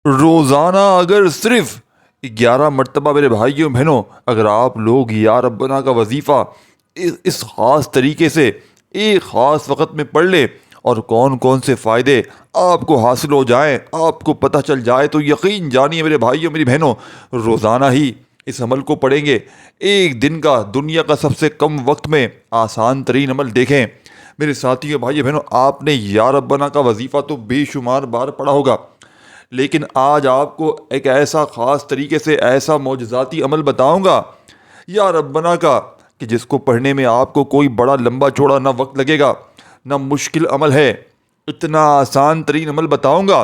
روزانہ اگر صرف 11 مرتبہ میرے بھائیوں بہنوں اگر آپ لوگ یا ربنا کا وظیفہ اس خاص طریقے سے ایک خاص وقت میں پڑھ لیں اور کون کون سے فائدے آپ کو حاصل ہو جائیں، آپ کو پتہ چل جائے، تو یقین جانیے میرے بھائیوں میری بہنوں، روزانہ ہی اس عمل کو پڑھیں گے۔ ایک دن کا دنیا کا سب سے کم وقت میں آسان ترین عمل دیکھیں میرے ساتھیوں بھائیوں بہنوں، آپ نے یا ربنا کا وظیفہ تو بے شمار بار پڑھا ہوگا، لیکن آج آپ کو ایک ایسا خاص طریقے سے ایسا معجزاتی عمل بتاؤں گا یا ربنا کا کہ جس کو پڑھنے میں آپ کو کوئی بڑا لمبا چوڑا نہ وقت لگے گا نہ مشکل عمل ہے، اتنا آسان ترین عمل بتاؤں گا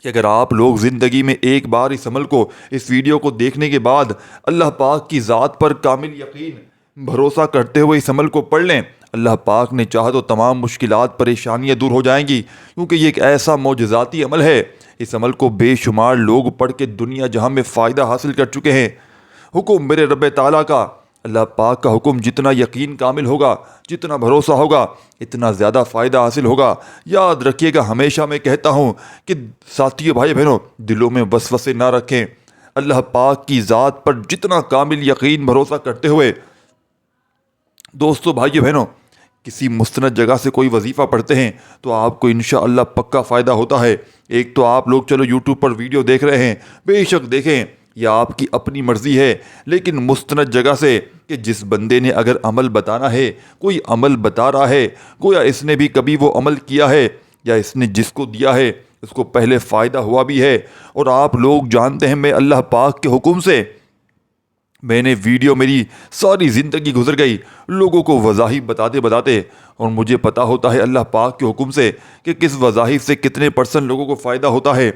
کہ اگر آپ لوگ زندگی میں ایک بار اس عمل کو، اس ویڈیو کو دیکھنے کے بعد اللہ پاک کی ذات پر کامل یقین بھروسہ کرتے ہوئے اس عمل کو پڑھ لیں، اللہ پاک نے چاہا تو تمام مشکلات پریشانیاں دور ہو جائیں گی، کیونکہ یہ ایک ایسا معجزاتی عمل ہے۔ اس عمل کو بے شمار لوگ پڑھ کے دنیا جہاں میں فائدہ حاصل کر چکے ہیں۔ حکم میرے رب تعالیٰ کا، اللہ پاک کا حکم جتنا یقین کامل ہوگا، جتنا بھروسہ ہوگا، اتنا زیادہ فائدہ حاصل ہوگا۔ یاد رکھیے گا، ہمیشہ میں کہتا ہوں کہ ساتھیوں بھائی بہنوں، دلوں میں وسوسے نہ رکھیں، اللہ پاک کی ذات پر جتنا کامل یقین بھروسہ کرتے ہوئے دوستو بھائیو بہنوں کسی مستند جگہ سے کوئی وظیفہ پڑھتے ہیں تو آپ کو انشاءاللہ پکا فائدہ ہوتا ہے۔ ایک تو آپ لوگ چلو یوٹیوب پر ویڈیو دیکھ رہے ہیں، بے شک دیکھیں، یہ آپ کی اپنی مرضی ہے، لیکن مستند جگہ سے کہ جس بندے نے اگر عمل بتانا ہے، کوئی عمل بتا رہا ہے، گویا اس نے بھی کبھی وہ عمل کیا ہے، یا اس نے جس کو دیا ہے اس کو پہلے فائدہ ہوا بھی ہے، اور آپ لوگ جانتے ہیں میں اللہ پاک کے حکم سے میں نے ویڈیو میری ساری زندگی گزر گئی لوگوں کو وظائف بتاتے اور مجھے پتا ہوتا ہے اللہ پاک کے حکم سے کہ کس وظائف سے کتنے % لوگوں کو فائدہ ہوتا ہے۔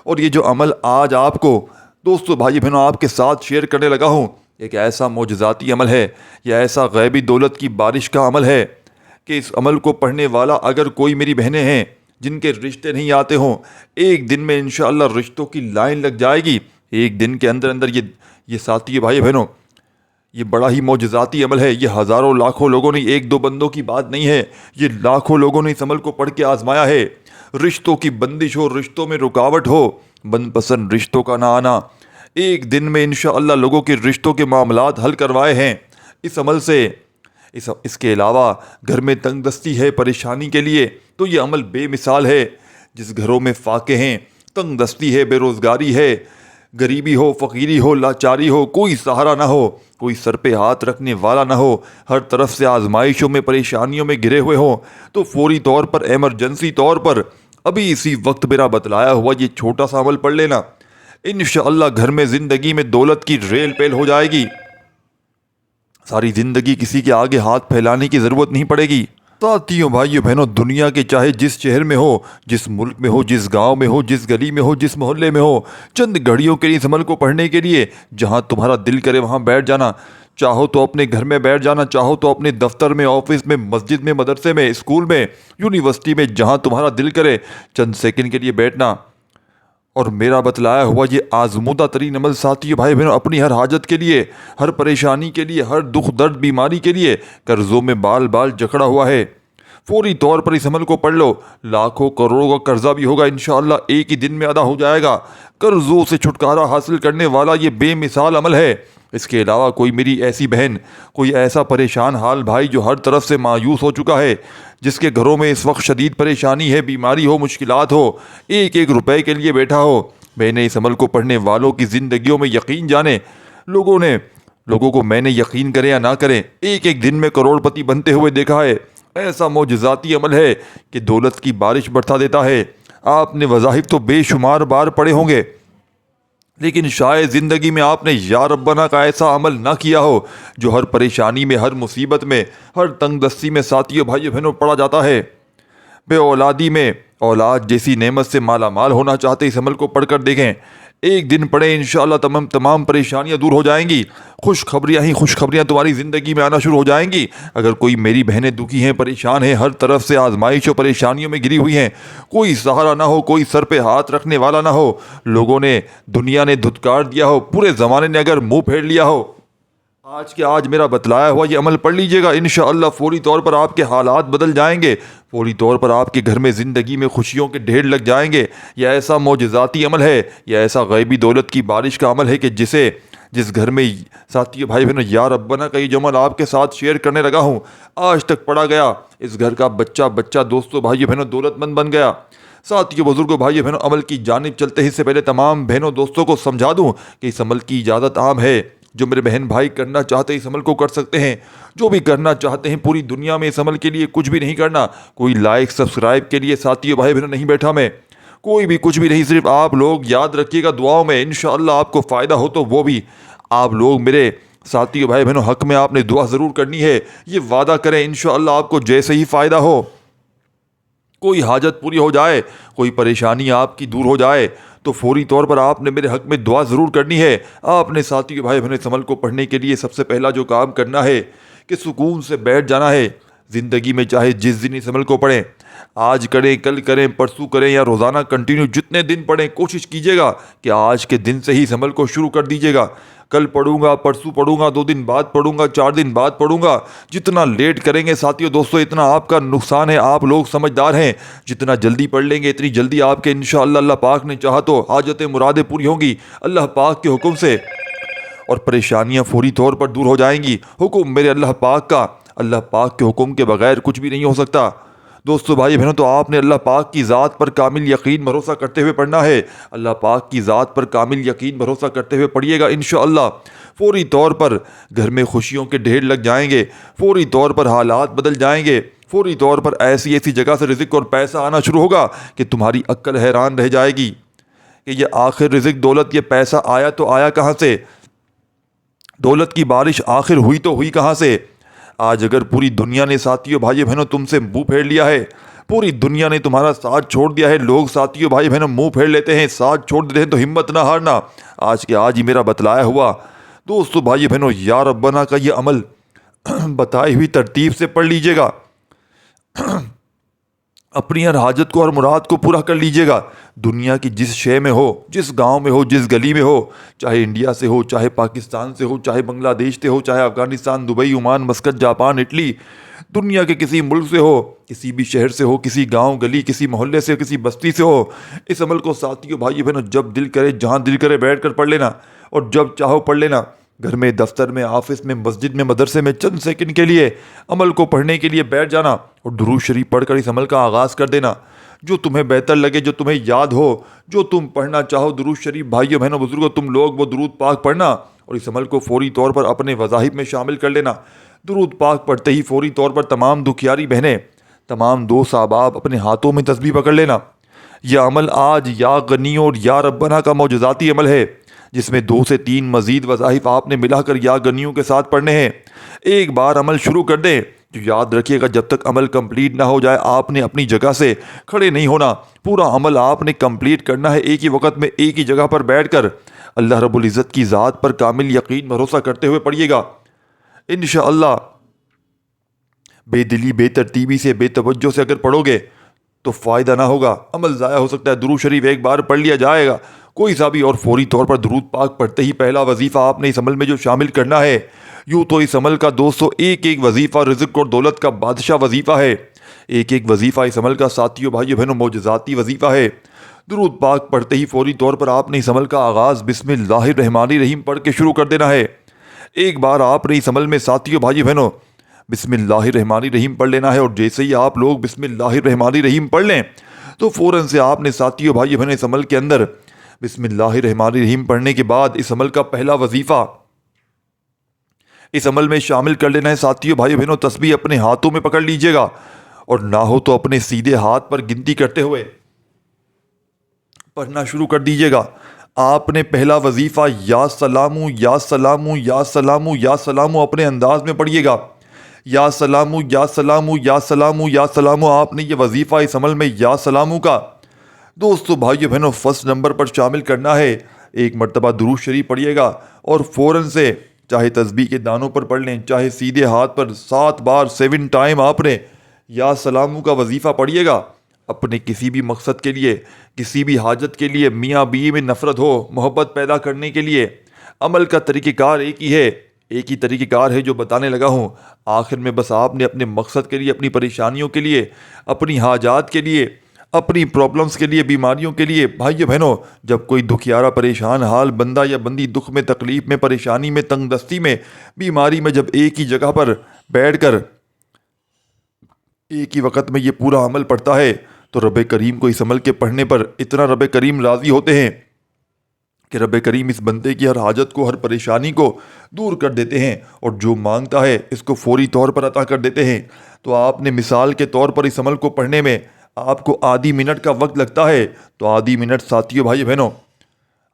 اور یہ جو عمل آج آپ کو دوستو بھائی بہنوں آپ کے ساتھ شیئر کرنے لگا ہوں، ایک ایسا معجزاتی عمل ہے، یہ ایسا غیبی دولت کی بارش کا عمل ہے کہ اس عمل کو پڑھنے والا اگر کوئی میری بہنیں ہیں جن کے رشتے نہیں آتے ہوں، ایک دن میں انشاءاللہ رشتوں کی لائن لگ جائے گی۔ ایک دن کے اندر یہ ساتھی بھائی بہنوں، یہ بڑا ہی معجزاتی عمل ہے۔ یہ ہزاروں لاکھوں لوگوں نے، ایک دو بندوں کی بات نہیں ہے، یہ لاکھوں لوگوں نے اس عمل کو پڑھ کے آزمایا ہے۔ رشتوں کی بندش ہو، رشتوں میں رکاوٹ ہو، من پسند رشتوں کا نہ آنا، ایک دن میں انشاءاللہ لوگوں کے رشتوں کے معاملات حل کروائے ہیں اس عمل سے۔ اس کے علاوہ گھر میں تنگ دستی ہے پریشانی کے لیے تو یہ عمل بے مثال ہے۔ جس گھروں میں فاقے ہیں، تنگ دستی ہے، بے روزگاری ہے، غریبی ہو، فقیری ہو، لاچاری ہو، کوئی سہارا نہ ہو، کوئی سر پہ ہاتھ رکھنے والا نہ ہو، ہر طرف سے آزمائشوں میں پریشانیوں میں گھرے ہوئے ہوں، تو فوری طور پر ایمرجنسی طور پر ابھی اسی وقت میرا بتلایا ہوا یہ چھوٹا سا عمل پڑھ لینا، انشاءاللہ گھر میں زندگی میں دولت کی ریل پیل ہو جائے گی۔ ساری زندگی کسی کے آگے ہاتھ پھیلانے کی ضرورت نہیں پڑے گی۔ ساتھیوں بھائیوں بہنوں، دنیا کے چاہے جس شہر میں ہو، جس ملک میں ہو، جس گاؤں میں ہو، جس گلی میں ہو، جس محلے میں ہو، چند گھڑیوں کے لیے اس عمل کو پڑھنے کے لیے جہاں تمہارا دل کرے وہاں بیٹھ جانا، چاہو تو اپنے گھر میں بیٹھ جانا، چاہو تو اپنے دفتر میں، آفس میں، مسجد میں، مدرسے میں، اسکول میں، یونیورسٹی میں، جہاں تمہارا دل کرے چند سیکنڈ کے لیے بیٹھنا، اور میرا بتلایا ہوا یہ آزمودہ ترین عمل ساتھیوں بھائی بہنوں اپنی ہر حاجت کے لیے، ہر پریشانی کے لیے، ہر دکھ درد بیماری کے لیے، قرضوں میں بال بال جکڑا ہوا ہے، فوری طور پر اس عمل کو پڑھ لو۔ لاکھوں کروڑوں کا قرضہ بھی ہوگا انشاءاللہ ایک ہی دن میں ادا ہو جائے گا۔ قرضوں سے چھٹکارا حاصل کرنے والا یہ بے مثال عمل ہے۔ اس کے علاوہ کوئی میری ایسی بہن، کوئی ایسا پریشان حال بھائی جو ہر طرف سے مایوس ہو چکا ہے، جس کے گھروں میں اس وقت شدید پریشانی ہے، بیماری ہو، مشکلات ہو، ایک ایک روپے کے لیے بیٹھا ہو، میں نے اس عمل کو پڑھنے والوں کی زندگیوں میں یقین جانے لوگوں کو میں نے یقین کریں یا نہ کریں ایک ایک دن میں کروڑ پتی بنتے ہوئے دیکھا ہے۔ ایسا معجزاتی عمل ہے کہ دولت کی بارش برسا دیتا ہے۔ آپ نے وظائف تو بے شمار بار پڑھے ہوں گے، لیکن شاید زندگی میں آپ نے یا ربنا کا ایسا عمل نہ کیا ہو جو ہر پریشانی میں، ہر مصیبت میں، ہر تنگ دستی میں ساتھیوں بھائیوں بہنوں پڑھا جاتا ہے۔ بے اولادی میں اولاد جیسی نعمت سے مالا مال ہونا چاہتے اس عمل کو پڑھ کر دیکھیں، ایک دن پڑھیں انشاءاللہ تمام پریشانیاں دور ہو جائیں گی، خوشخبریاں تمہاری زندگی میں آنا شروع ہو جائیں گی۔ اگر کوئی میری بہنیں دکھی ہیں، پریشان ہیں، ہر طرف سے آزمائش و پریشانیوں میں گری ہوئی ہیں، کوئی سہارا نہ ہو، کوئی سر پہ ہاتھ رکھنے والا نہ ہو، لوگوں نے، دنیا نے دھتکار دیا ہو، پورے زمانے نے اگر منہ پھیر لیا ہو، آج کے آج میرا بتلایا ہوا یہ عمل پڑھ لیجئے گا، انشاءاللہ فوری طور پر آپ کے حالات بدل جائیں گے، فوری طور پر آپ کے گھر میں زندگی میں خوشیوں کے ڈھیر لگ جائیں گے۔ یہ ایسا معجزاتی عمل ہے، یہ ایسا غیبی دولت کی بارش کا عمل ہے کہ جس گھر میں ساتھیو بھائی بہنوں یا ربنا کا یہ جو عمل آپ کے ساتھ شیئر کرنے لگا ہوں آج تک پڑھا گیا، اس گھر کا بچہ دوستوں بھائی بہنوں دولت مند بن گیا۔ ساتھیو بزرگوں بھائی بہنوں، عمل کی جانب چلتے ہی سے پہلے تمام بہنوں دوستوں کو سمجھا دوں کہ اس عمل کی اجازت عام ہے۔ جو میرے بہن بھائی کرنا چاہتے ہیں اس عمل کو کر سکتے ہیں، جو بھی کرنا چاہتے ہیں پوری دنیا میں اس عمل کے لیے کچھ بھی نہیں کرنا، کوئی لائک سبسکرائب کے لیے ساتھیو بھائی بہنوں نہیں بیٹھا میں، کوئی بھی کچھ بھی نہیں، صرف آپ لوگ یاد رکھیے گا دعاؤں میں انشاءاللہ آپ کو فائدہ ہو تو وہ بھی آپ لوگ میرے ساتھیو بھائی بہنوں حق میں آپ نے دعا ضرور کرنی ہے، یہ وعدہ کریں انشاءاللہ آپ کو جیسے ہی فائدہ ہو، کوئی حاجت پوری ہو جائے، کوئی پریشانی آپ کی دور ہو جائے تو فوری طور پر آپ نے میرے حق میں دعا ضرور کرنی ہے۔ آپ نے ساتھیو بھائی بہنوں اس عمل کو پڑھنے کے لیے سب سے پہلا جو کام کرنا ہے کہ سکون سے بیٹھ جانا ہے۔ زندگی میں چاہے جس دن اس عمل کو پڑھیں، آج کریں، کل کریں، پرسوں کریں یا روزانہ کنٹینیو جتنے دن پڑھیں، کوشش کیجیے گا کہ آج کے دن سے ہی اس عمل کو شروع کر دیجیے گا۔ کل پڑھوں گا، پرسوں پڑھوں گا، 2 دن بعد پڑھوں گا، 4 دن بعد پڑھوں گا، جتنا لیٹ کریں گے ساتھیو دوستو اتنا آپ کا نقصان ہے۔ آپ لوگ سمجھدار ہیں، جتنا جلدی پڑھ لیں گے اتنی جلدی آپ کے انشاءاللہ اللہ پاک نے چاہا تو حاجتیں مرادیں پوری ہوں گی اللہ پاک کے حکم سے، اور پریشانیاں فوری طور پر دور ہو جائیں گی۔ حکم میرے اللہ پاک کا، اللہ پاک کے حکم کے بغیر کچھ بھی نہیں ہو سکتا۔ دوستو بھائی بہنوں، تو آپ نے اللہ پاک کی ذات پر کامل یقین بھروسہ کرتے ہوئے پڑھنا ہے۔ اللہ پاک کی ذات پر کامل یقین بھروسہ کرتے ہوئے پڑھیے گا انشاءاللہ فوری طور پر گھر میں خوشیوں کے ڈھیر لگ جائیں گے، فوری طور پر حالات بدل جائیں گے، فوری طور پر ایسی جگہ سے رزق اور پیسہ آنا شروع ہوگا کہ تمہاری عقل حیران رہ جائے گی کہ یہ آخر رزق دولت یہ پیسہ آیا تو آیا کہاں سے، دولت کی بارش آخر ہوئی تو ہوئی کہاں سے۔ آج اگر پوری دنیا نے ساتھیو بھائی بہنوں تم سے منہ پھیر لیا ہے، پوری دنیا نے تمہارا ساتھ چھوڑ دیا ہے، لوگ ساتھیو بھائی بہنوں منہ پھیر لیتے ہیں، ساتھ چھوڑ دیتے ہیں، تو ہمت نہ ہارنا۔ آج کے آج ہی میرا بتلایا ہوا دوستو بھائی بہنوں یا ربنا کا یہ عمل بتائی ہوئی ترتیب سے پڑھ لیجئے گا، اپنی ہر حاجت کو اور مراد کو پورا کر لیجئے گا۔ دنیا کی جس شے میں ہو، جس گاؤں میں ہو، جس گلی میں ہو، چاہے انڈیا سے ہو، چاہے پاکستان سے ہو، چاہے بنگلہ دیش سے ہو، چاہے Afghanistan, Dubai, Oman, Muscat, Japan, Italy, دنیا کے کسی ملک سے ہو، کسی بھی شہر سے ہو، کسی گاؤں گلی، کسی محلے سے، کسی بستی سے ہو، اس عمل کو ساتھیو بھائی بہنوں جب دل کرے، جہاں دل کرے بیٹھ کر پڑھ لینا، اور جب چاہو پڑھ لینا، گھر میں، دفتر میں، آفس میں، مسجد میں، مدرسے میں، چند سیکنڈ کے لیے عمل کو پڑھنے کے لیے بیٹھ جانا اور درود شریف پڑھ کر اس عمل کا آغاز کر دینا۔ جو تمہیں بہتر لگے، جو تمہیں یاد ہو، جو تم پڑھنا چاہو درود شریف بھائیو بہنوں بزرگوں تم لوگ وہ درود پاک پڑھنا، اور اس عمل کو فوری طور پر اپنے وظائف میں شامل کر لینا۔ درود پاک پڑھتے ہی فوری طور پر تمام دکھیاری بہنیں، تمام دوست احباب اپنے ہاتھوں میں تسبیح پکڑ لینا۔ یہ عمل آج یا غنی اور یا ربنا کا معجزاتی عمل ہے، جس میں 2 سے 3 مزید وظائف آپ نے ملا کر یا غنیوں کے ساتھ پڑھنے ہیں۔ ایک بار عمل شروع کر دیں تو یاد رکھیے گا جب تک عمل کمپلیٹ نہ ہو جائے آپ نے اپنی جگہ سے کھڑے نہیں ہونا، پورا عمل آپ نے کمپلیٹ کرنا ہے ایک ہی وقت میں، ایک ہی جگہ پر بیٹھ کر اللہ رب العزت کی ذات پر کامل یقین بھروسہ کرتے ہوئے پڑھیے گا انشاءاللہ۔ بے دلی، بے ترتیبی سے، بے توجہ سے اگر پڑھو گے تو فائدہ نہ ہوگا، عمل ضائع ہو سکتا ہے۔ درود شریف ایک بار پڑھ لیا جائے گا کوئی سا بھی، اور فوری طور پر درود پاک پڑھتے ہی پہلا وظیفہ آپ نے اس عمل میں جو شامل کرنا ہے، یوں تو اس عمل کا دوستو ایک ایک وظیفہ رزق اور دولت کا بادشاہ وظیفہ ہے، ایک ایک وظیفہ اس عمل کا ساتھیو بھائیو بہنوں معجزاتی وظیفہ ہے۔ درود پاک پڑھتے ہی فوری طور پر آپ نے اس عمل کا آغاز بسم اللہ الرحمن الرحیم پڑھ کے شروع کر دینا ہے۔ ایک بار آپ نے اس عمل میں ساتھیو بھائیو بہنوں بسم اللہ الرحمن الرحیم پڑھ لینا ہے، اور جیسے ہی آپ لوگ بسم اللہ الرحمن الرحیم پڑھ لیں تو فوراً سے آپ نے ساتھیو بھائیو بہنوں اس عمل کے اندر بسم اللہ الرحمن الرحیم پڑھنے کے بعد اس عمل کا پہلا وظیفہ اس عمل میں شامل کر لینا ہے۔ ساتھیو بھائیو بہنوں تسبیح اپنے ہاتھوں میں پکڑ لیجئے گا، اور نہ ہو تو اپنے سیدھے ہاتھ پر گنتی کرتے ہوئے پڑھنا شروع کر دیجئے گا۔ آپ نے پہلا وظیفہ یا سلامو یا سلامو یا سلامو یا سلامو اپنے انداز میں پڑھیے گا، یا سلامو یا سلامو یا سلامو یا سلامو۔ آپ نے یہ وظیفہ اس عمل میں یا سلامو کا دوستو بھائیو بہنوں فرسٹ نمبر پر شامل کرنا ہے۔ ایک مرتبہ درود شریف پڑھیے گا، اور فوراً سے چاہے تسبیح کے دانوں پر پڑھ لیں، چاہے سیدھے ہاتھ پر 7 بار 7 ٹائم آپ نے یا سلامو کا وظیفہ پڑھیے گا، اپنے کسی بھی مقصد کے لیے، کسی بھی حاجت کے لیے، میاں بیوی میں نفرت ہو، محبت پیدا کرنے کے لیے۔ عمل کا طریقہ کار ایک ہی ہے، ایک ہی طریقہ کار ہے جو بتانے لگا ہوں۔ آخر میں بس آپ نے اپنے مقصد کے لیے، اپنی پریشانیوں کے لیے، اپنی حاجات کے لیے، اپنی پرابلمس کے لیے، بیماریوں کے لیے، بھائیو بہنوں، جب کوئی دکھیارا پریشان حال بندہ یا بندی دکھ میں، تکلیف میں، پریشانی میں، تنگ دستی میں، بیماری میں، جب ایک ہی جگہ پر بیٹھ کر ایک ہی وقت میں یہ پورا عمل پڑھتا ہے تو رب کریم کو اس عمل کے پڑھنے پر اتنا رب کریم راضی ہوتے ہیں کہ رب کریم اس بندے کی ہر حاجت کو، ہر پریشانی کو دور کر دیتے ہیں، اور جو مانگتا ہے اس کو فوری طور پر عطا کر دیتے ہیں۔ تو آپ نے مثال کے طور پر اس عمل کو پڑھنے میں آپ کو آدھی منٹ کا وقت لگتا ہے، تو آدھی منٹ ساتھیوں بھائی بہنوں،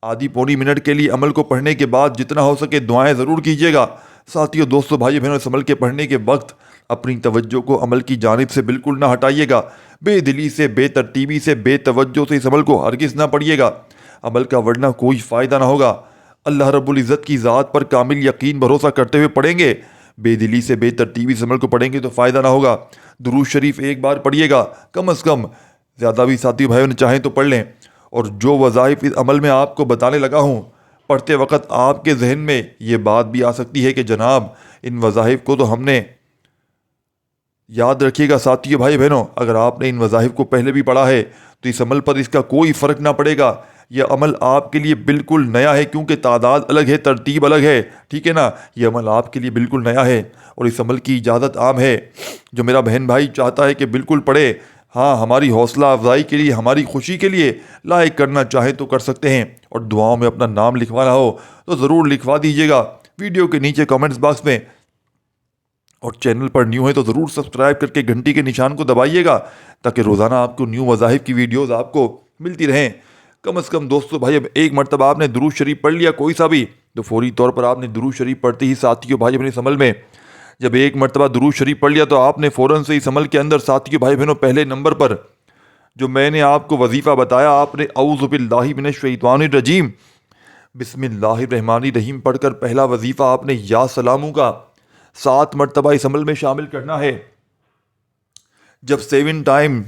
آدھی پوری منٹ کے لیے عمل کو پڑھنے کے بعد جتنا ہو سکے دعائیں ضرور کیجیے گا۔ ساتھیوں، دوستوں، بھائی بہنوں، اس عمل کے پڑھنے کے وقت اپنی توجہ کو عمل کی جانب سے بالکل نہ ہٹائیے گا۔ بے دلی سے، بے ترتیبی سے، بے توجہ سے اس عمل کو ہرگز نہ پڑھیے گا، عمل کا ورنہ کوئی فائدہ نہ ہوگا۔ اللہ رب العزت کی ذات پر کامل یقین بھروسہ کرتے ہوئے پڑھیں گے، بے دلی سے، بے ترتیبی سے عمل کو پڑھیں گے تو فائدہ نہ ہوگا۔ درود شریف ایک بار پڑھیے گا کم از کم، زیادہ بھی ساتھی بھائیوں نے چاہیں تو پڑھ لیں۔ اور جو وظائف اس عمل میں آپ کو بتانے لگا ہوں، پڑھتے وقت آپ کے ذہن میں یہ بات بھی آ سکتی ہے کہ جناب ان وظائف کو تو ہم نے، یاد رکھیے گا ساتھیوں بھائی بہنوں، اگر آپ نے ان وظائف کو پہلے بھی پڑھا ہے تو اس عمل پر اس کا کوئی فرق نہ پڑے گا۔ یہ عمل آپ کے لیے بالکل نیا ہے، کیونکہ تعداد الگ ہے، ترتیب الگ ہے، ٹھیک ہے نا؟ یہ عمل آپ کے لیے بالکل نیا ہے، اور اس عمل کی اجازت عام ہے۔ جو میرا بہن بھائی چاہتا ہے کہ بالکل پڑھے، ہاں، ہماری حوصلہ افزائی کے لیے، ہماری خوشی کے لیے لائک کرنا چاہیں تو کر سکتے ہیں، اور دعاؤں میں اپنا نام لکھوانا ہو تو ضرور لکھوا دیجیے گا ویڈیو کے نیچے کامنٹس باکس میں۔ اور چینل پر نیو ہے تو ضرور سبسکرائب کر کے گھنٹی کے نشان کو دبائیے گا، تاکہ روزانہ آپ کو نیو وظائف کی ویڈیوز آپ کو ملتی رہیں۔ کم از کم دوستو بھائی، اب ایک مرتبہ آپ نے درود شریف پڑھ لیا کوئی سا بھی، تو فوری طور پر آپ نے درود شریف پڑھتے ہی ساتھیوں بھائی اپنے اس عمل میں، جب ایک مرتبہ درود شریف پڑھ لیا تو آپ نے فوراً سے اس عمل کے اندر ساتھیوں بھائی بہنوں پہلے نمبر پر جو میں نے آپ کو وظیفہ بتایا، آپ نے اعوذ باللہ من الشیطان الرجیم بسم اللہ الرحمن الرحیم پڑھ کر پہلا وظیفہ آپ نے یا سلاموں کا 7 مرتبہ اس عمل میں شامل کرنا ہے۔ جب 7 ٹائم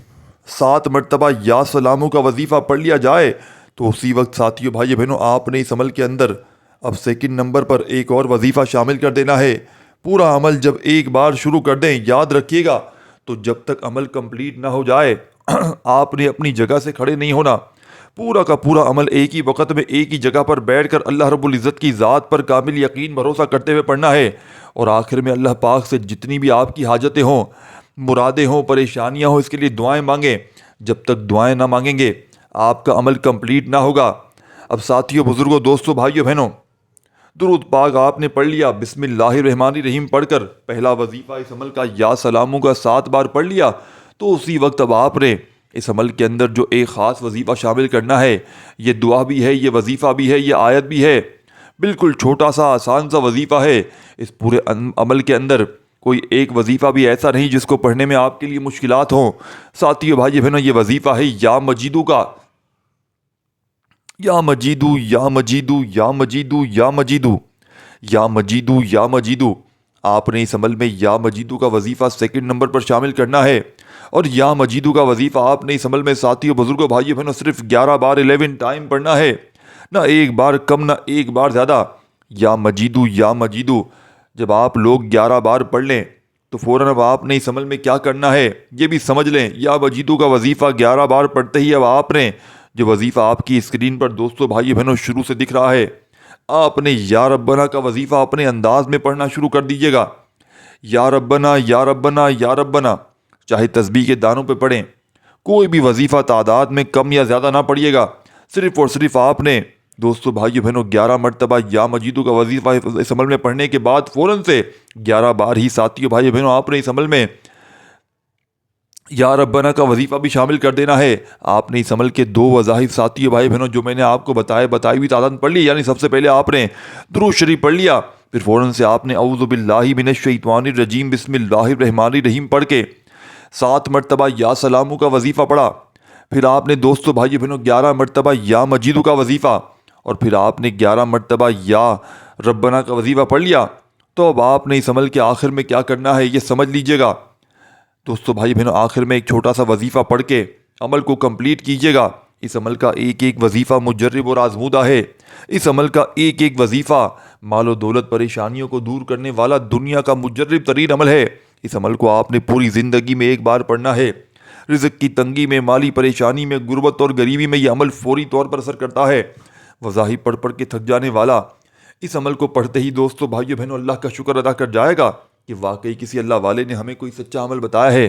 7 مرتبہ یا سلاموں کا وظیفہ پڑھ لیا جائے تو اسی وقت ساتھیوں بھائی بہنوں آپ نے اس عمل کے اندر اب سیکنڈ نمبر پر ایک اور وظیفہ شامل کر دینا ہے۔ پورا عمل جب ایک بار شروع کر دیں، یاد رکھیے گا، تو جب تک عمل کمپلیٹ نہ ہو جائے آپ نے اپنی جگہ سے کھڑے نہیں ہونا۔ پورا کا پورا عمل ایک ہی وقت میں ایک ہی جگہ پر بیٹھ کر اللہ رب العزت کی ذات پر کامل یقین بھروسہ کرتے ہوئے پڑھنا ہے، اور آخر میں اللہ پاک سے جتنی بھی آپ کی حاجتیں ہوں، مرادیں ہوں، پریشانیاں ہوں، اس کے لیے دعائیں مانگیں۔ جب تک دعائیں نہ مانگیں گے آپ کا عمل کمپلیٹ نہ ہوگا۔ اب ساتھیوں، بزرگوں، دوستوں، بھائیوں، بہنوں، درود پاک آپ نے پڑھ لیا، بسم اللہ الرحمن الرحیم پڑھ کر پہلا وظیفہ اس عمل کا یا سلاموں کا 7 بار پڑھ لیا، تو اسی وقت اب آپ نے اس عمل کے اندر جو ایک خاص وظیفہ شامل کرنا ہے، یہ دعا بھی ہے، یہ وظیفہ بھی ہے، یہ آیت بھی ہے، بالکل چھوٹا سا آسان سا وظیفہ ہے۔ اس پورے عمل کے اندر کوئی ایک وظیفہ بھی ایسا نہیں جس کو پڑھنے میں آپ کے لیے مشکلات ہوں۔ ساتھیو بھائی بہنوں، یہ وظیفہ ہے یا مجیدو کا، یا مجیدو، یا مجیدو، یا مجیدو، یا مجیدو، یا مجیدو، یا مجیدو۔ آپ نے اس عمل میں یا مجیدو کا وظیفہ سیکنڈ نمبر پر شامل کرنا ہے، اور یا مجیدو کا وظیفہ آپ نے اس عمل میں ساتھیوں، بزرگوں، بھائیوں، بہنوں صرف 11 بار 11 ٹائم پڑھنا ہے، نہ ایک بار کم، نہ ایک بار زیادہ۔ یا مجیدو، یا مجیدو جب آپ لوگ 11 بار پڑھ لیں تو فوراً اب آپ نے اس عمل میں کیا کرنا ہے یہ بھی سمجھ لیں۔ یا مجیدو کا وظیفہ 11 بار پڑھتے ہی اب آپ نے جو وظیفہ آپ کی اسکرین پر دوستوں، بھائی بہنوں شروع سے دکھ رہا ہے، آپ نے یا ربنا کا وظیفہ اپنے انداز میں پڑھنا شروع کر دیجیے گا۔ یا ربنا، یا ربنا، یا ربنا، چاہے تسبیح کے دانوں پہ پڑھیں، کوئی بھی وظیفہ تعداد میں کم یا زیادہ نہ پڑھیے گا، صرف اور صرف آپ نے دوستو، بھائیو، بہنوں 11 مرتبہ یا مجیدو کا وظیفہ اس عمل میں پڑھنے کے بعد فوراً سے 11 بار ہی ساتھیو، بھائیو، بہنوں آپ نے اس عمل میں یا ربنا کا وظیفہ بھی شامل کر دینا ہے۔ آپ نے اس عمل کے 2 وظائف ساتھیو، بھائی بہنوں جو میں نے آپ کو بتائی ہوئی تعداد پڑھ لی، یعنی سب سے پہلے آپ نے درود شریف پڑھ لیا، پھر فوراً سے آپ نے اعوذ باللہ من الشیطان الرجیم بسم اللہ الرحمن الرحیم پڑھ کے 7 مرتبہ یا سلاموں کا وظیفہ پڑھا، پھر آپ نے دوستو، بھائی بہنوں 11 مرتبہ یا مجیدو کا وظیفہ، اور پھر آپ نے 11 مرتبہ یا ربنا کا وظیفہ پڑھ لیا۔ تو اب آپ نے اس عمل کے آخر میں کیا کرنا ہے یہ سمجھ لیجئے گا دوستو، بھائی بہنوں، آخر میں ایک چھوٹا سا وظیفہ پڑھ کے عمل کو کمپلیٹ کیجیے گا۔ اس عمل کا ایک ایک وظیفہ مجرب اور آزمودہ ہے، اس عمل کا ایک ایک وظیفہ مال و دولت پریشانیوں کو دور کرنے والا دنیا کا مجرب ترین عمل ہے۔ اس عمل کو آپ نے پوری زندگی میں ایک بار پڑھنا ہے۔ رزق کی تنگی میں، مالی پریشانی میں، غربت اور غریبی میں یہ عمل فوری طور پر اثر کرتا ہے۔ وظاہر پڑھ پڑھ کے تھک جانے والا اس عمل کو پڑھتے ہی دوستو، بھائیو بہنوں، اللہ کا شکر ادا کر جائے گا کہ واقعی کسی اللہ والے نے ہمیں کوئی سچا عمل بتایا ہے۔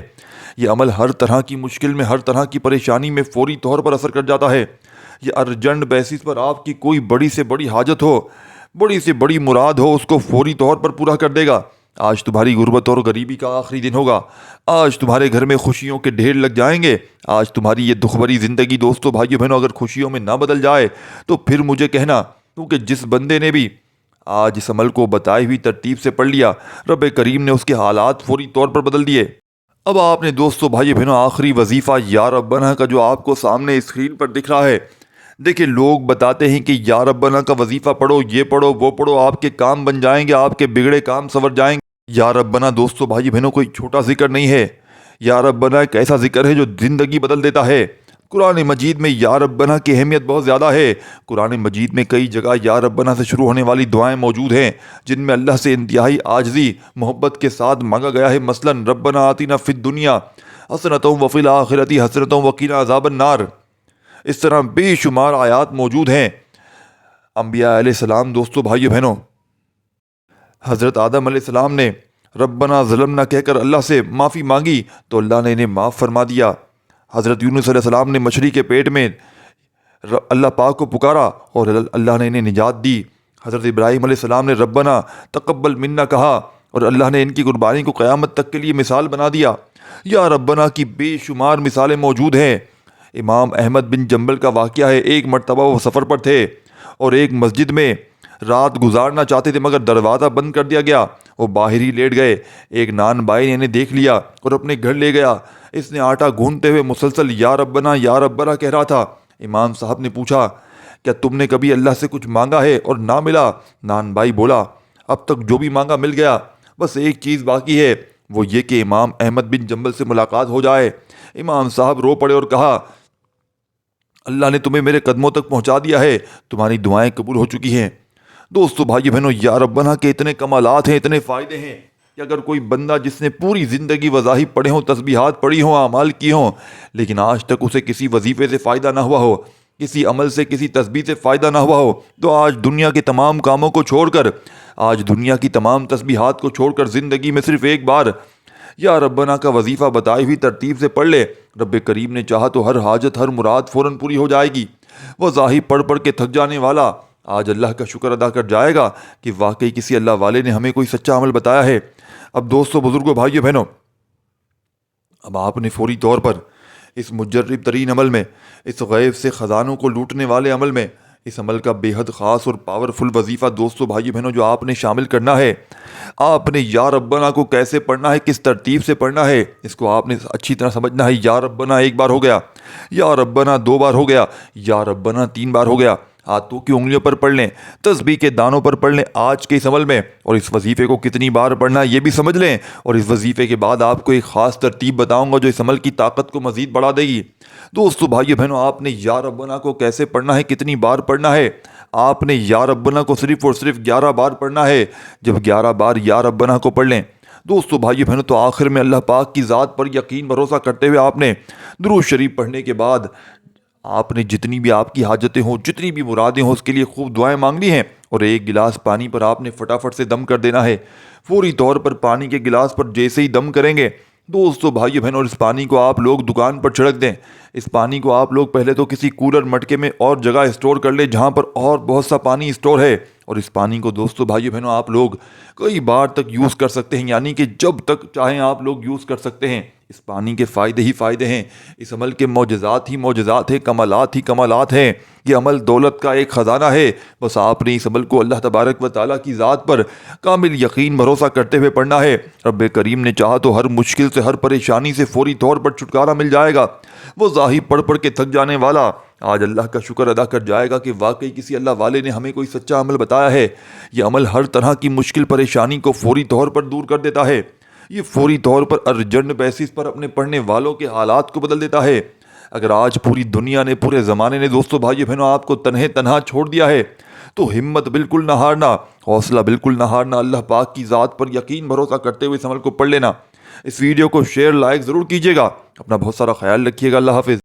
یہ عمل ہر طرح کی مشکل میں، ہر طرح کی پریشانی میں فوری طور پر اثر کر جاتا ہے۔ یہ ارجنٹ بیسس پر آپ کی کوئی بڑی سے بڑی حاجت ہو، بڑی سے بڑی مراد ہو، اس کو فوری طور پر پورا کر دے گا۔ آج تمہاری غربت اور غریبی کا آخری دن ہوگا۔ آج تمہارے گھر میں خوشیوں کے ڈھیر لگ جائیں گے۔ آج تمہاری یہ دکھ بھری زندگی دوستو، بھائیو بہنوں، اگر خوشیوں میں نہ بدل جائے تو پھر مجھے کہنا، کیونکہ جس بندے نے بھی آج اس عمل کو بتائی ہوئی ترتیب سے پڑھ لیا، رب کریم نے اس کے حالات فوری طور پر بدل دیے۔ اب آپ نے دوستو، بھائیو بہنوں، آخری وظیفہ یا ربنا کا جو آپ کو سامنے اسکرین پر دکھ رہا ہے، دیکھیں لوگ بتاتے ہیں کہ یا ربنا کا وظیفہ پڑھو، یہ پڑھو، وہ پڑھو، آپ کے کام بن جائیں گے، آپ کے بگڑے کام سنور جائیں گے۔ یا ربنا دوستو، بھائی بہنوں، کوئی چھوٹا ذکر نہیں ہے۔ یا ربنا ایک ایسا ذکر ہے جو زندگی بدل دیتا ہے۔ قرآن مجید میں یا ربنا کی اہمیت بہت زیادہ ہے۔ قرآن مجید میں کئی جگہ یا ربنا سے شروع ہونے والی دعائیں موجود ہیں جن میں اللہ سے انتہائی عاجزی، محبت کے ساتھ مانگا گیا ہے۔ مثلا ربنا آتنا فی الدنیا حسنۃ وفی الآخرۃ حسنۃ وقنا عذاب النار۔ اس طرح بے شمار آیات موجود ہیں۔ انبیاء علیہ السلام دوستو، بھائیو بہنوں، حضرت آدم علیہ السلام نے ربنا ظلمنا کہہ کر اللہ سے معافی مانگی تو اللہ نے انہیں معاف فرما دیا۔ حضرت یونس علیہ السلام نے مچھلی کے پیٹ میں اللہ پاک کو پکارا اور اللہ نے انہیں نجات دی۔ حضرت ابراہیم علیہ السلام نے ربنا تقبل منا کہا اور اللہ نے ان کی قربانی کو قیامت تک کے لیے مثال بنا دیا۔ یا ربنا کی بے شمار مثالیں موجود ہیں۔ امام احمد بن جنبل کا واقعہ ہے، ایک مرتبہ وہ سفر پر تھے اور ایک مسجد میں رات گزارنا چاہتے تھے مگر دروازہ بند کر دیا گیا۔ وہ باہر ہی لیٹ گئے۔ ایک نان بائی نے انہیں دیکھ لیا اور اپنے گھر لے گیا۔ اس نے آٹا گھونتے ہوئے مسلسل یا ربنا کہہ رہا تھا۔ امام صاحب نے پوچھا، کیا تم نے کبھی اللہ سے کچھ مانگا ہے اور نہ ملا؟ نان بائی بولا، اب تک جو بھی مانگا مل گیا، بس ایک چیز باقی ہے، وہ یہ کہ امام احمد بن جنبل سے ملاقات ہو جائے۔ امام صاحب رو پڑے اور کہا، اللہ نے تمہیں میرے قدموں تک پہنچا دیا ہے، تمہاری دعائیں قبول ہو چکی ہیں۔ دوستو، بھائی بہنوں، یا ربنا کے اتنے کمالات ہیں، اتنے فائدے ہیں کہ اگر کوئی بندہ جس نے پوری زندگی وظائف پڑھے ہوں، تسبیحات پڑھی ہوں، اعمال کی ہوں، لیکن آج تک اسے کسی وظیفے سے فائدہ نہ ہوا ہو، کسی عمل سے، کسی تسبیح سے فائدہ نہ ہوا ہو، تو آج دنیا کے تمام کاموں کو چھوڑ کر، آج دنیا کی تمام تسبیحات کو چھوڑ کر زندگی میں صرف ایک بار یا ربنا کا وظیفہ بتائی ہوئی ترتیب سے پڑھ لے۔ رب کریم نے چاہا تو ہر حاجت، ہر مراد فوراً پوری ہو جائے گی۔ وہ ظاہر پڑھ پڑھ کے تھک جانے والا آج اللہ کا شکر ادا کر جائے گا کہ واقعی کسی اللہ والے نے ہمیں کوئی سچا عمل بتایا ہے۔ اب دوستو، بزرگوں، بھائیو بہنوں، اب آپ نے فوری طور پر اس مجرب ترین عمل میں، اس غیب سے خزانوں کو لوٹنے والے عمل میں، اس عمل کا بے حد خاص اور پاورفل وظیفہ دوستو، بھائیو بہنوں، جو آپ نے شامل کرنا ہے، آپ نے یا ربنا کو کیسے پڑھنا ہے، کس ترتیب سے پڑھنا ہے، اس کو آپ نے اچھی طرح سمجھنا ہے۔ یا ربنا ایک بار ہو گیا، یا ربنا دو بار ہو گیا، یا ربنا تین بار ہو گیا۔ ہاتھوں کی انگلیوں پر پڑھ لیں، تسبیح کے دانوں پر پڑھ لیں آج کے اس عمل میں، اور اس وظیفے کو کتنی بار پڑھنا ہے یہ بھی سمجھ لیں۔ اور اس وظیفے کے بعد آپ کو ایک خاص ترتیب بتاؤں گا جو اس عمل کی طاقت کو مزید بڑھا دے گی۔ دوستو، بھائیو بہنوں، آپ نے یا ربنا کو کیسے پڑھنا ہے، کتنی بار پڑھنا ہے؟ آپ نے یا ربنا کو صرف اور صرف 11 بار پڑھنا ہے۔ جب 11 بار یا ربنا کو پڑھ لیں دوستو، بھائیو بہنوں، تو آخر میں اللہ پاک کی ذات پر یقین بھروسہ کرتے ہوئے آپ نے درود شریف پڑھنے کے بعد آپ نے جتنی بھی آپ کی حاجتیں ہوں، جتنی بھی مرادیں ہوں، اس کے لیے خوب دعائیں مانگنی ہیں، اور ایک گلاس پانی پر آپ نے فٹافٹ سے دم کر دینا ہے۔ فوری طور پر پانی کے گلاس پر جیسے ہی دم کریں گے دوستو، بھائیو بہنوں، اور اس پانی کو آپ لوگ دکان پر چھڑک دیں۔ اس پانی کو آپ لوگ پہلے تو کسی کولر مٹکے میں اور جگہ اسٹور کر لیں جہاں پر اور بہت سا پانی اسٹور ہے، اور اس پانی کو دوستو، بھائیو بہنوں، آپ لوگ کئی بار تک یوز کر سکتے ہیں، یعنی کہ جب تک چاہیں آپ لوگ یوز کر سکتے ہیں۔ اس پانی کے فائدے ہی فائدے ہیں، اس عمل کے معجزات ہی معجزات ہیں، کمالات ہی کمالات ہیں۔ یہ عمل دولت کا ایک خزانہ ہے، بس آپ نے اس عمل کو اللہ تبارک و تعالیٰ کی ذات پر کامل یقین بھروسہ کرتے ہوئے پڑھنا ہے۔ رب کریم نے چاہا تو ہر مشکل سے، ہر پریشانی سے فوری طور پر چھٹکارا مل جائے گا۔ وہ ظاہر پڑھ پڑھ کے تھک جانے والا آج اللہ کا شکر ادا کر جائے گا کہ واقعی کسی اللہ والے نے ہمیں کوئی سچا عمل بتایا ہے۔ یہ عمل ہر طرح کی مشکل پریشانی کو فوری طور پر دور کر دیتا ہے۔ یہ فوری طور پر ارجنٹ بیسس پر اپنے پڑھنے والوں کے حالات کو بدل دیتا ہے۔ اگر آج پوری دنیا نے، پورے زمانے نے دوستو بھائیو بہنوں آپ کو تنہا چھوڑ دیا ہے تو ہمت بالکل نہ ہارنا، حوصلہ بالکل نہ ہارنا، اللہ پاک کی ذات پر یقین بھروسہ کرتے ہوئے اس عمل کو پڑھ لینا۔ اس ویڈیو کو شیئر لائک ضرور کیجیے گا۔ اپنا بہت سارا خیال رکھیے گا۔ اللہ حافظ۔